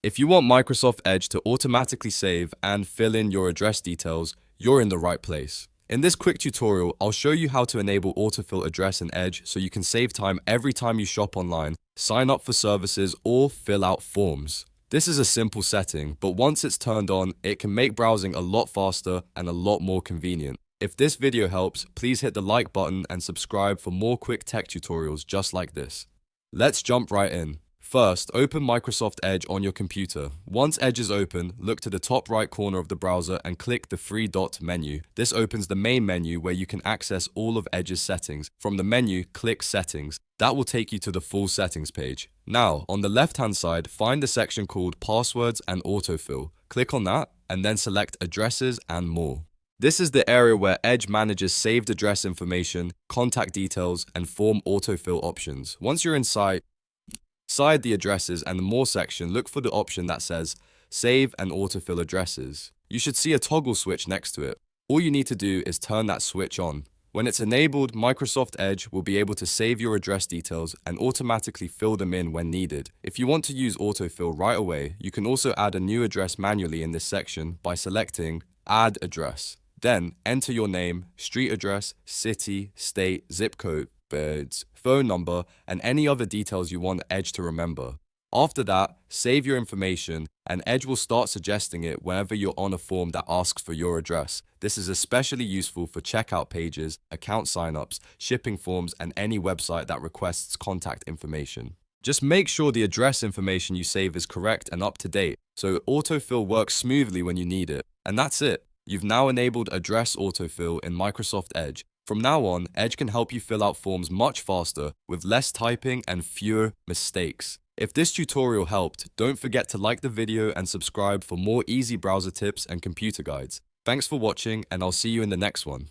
If you want Microsoft Edge to automatically save and fill in your address details, you're in the right place. In this quick tutorial, I'll show you how to enable autofill address in Edge so you can save time every time you shop online, sign up for services, or fill out forms. This is a simple setting, but once it's turned on, it can make browsing a lot faster and a lot more convenient. If this video helps, please hit the like button and subscribe for more quick tech tutorials just like this. Let's jump right in. First, open Microsoft Edge on your computer. Once Edge is open, look to the top right corner of the browser and click the three dot menu. This opens the main menu where you can access all of Edge's settings. From the menu, click Settings. That will take you to the full settings page. Now, on the left-hand side, find the section called Passwords and Autofill. Click on that and then select Addresses and More. This is the area where Edge manages saved address information, contact details, and form autofill options. Once you're inside the addresses and the More section, look for the option that says Save and Autofill Addresses. You should see a toggle switch next to it. All you need to do is turn that switch on. When it's enabled, Microsoft Edge will be able to save your address details and automatically fill them in when needed. If you want to use autofill right away, you can also add a new address manually in this section by selecting Add Address. Then enter your name, street address, city, state, zip code, birds, phone number, and any other details you want Edge to remember. After that, save your information, and Edge will start suggesting it whenever you're on a form that asks for your address. This is especially useful for checkout pages, account signups, shipping forms, and any website that requests contact information. Just make sure the address information you save is correct and up to date, so autofill works smoothly when you need it. And that's it. You've now enabled address autofill in Microsoft Edge. From now on, Edge can help you fill out forms much faster with less typing and fewer mistakes. If this tutorial helped, don't forget to like the video and subscribe for more easy browser tips and computer guides. Thanks for watching, and I'll see you in the next one.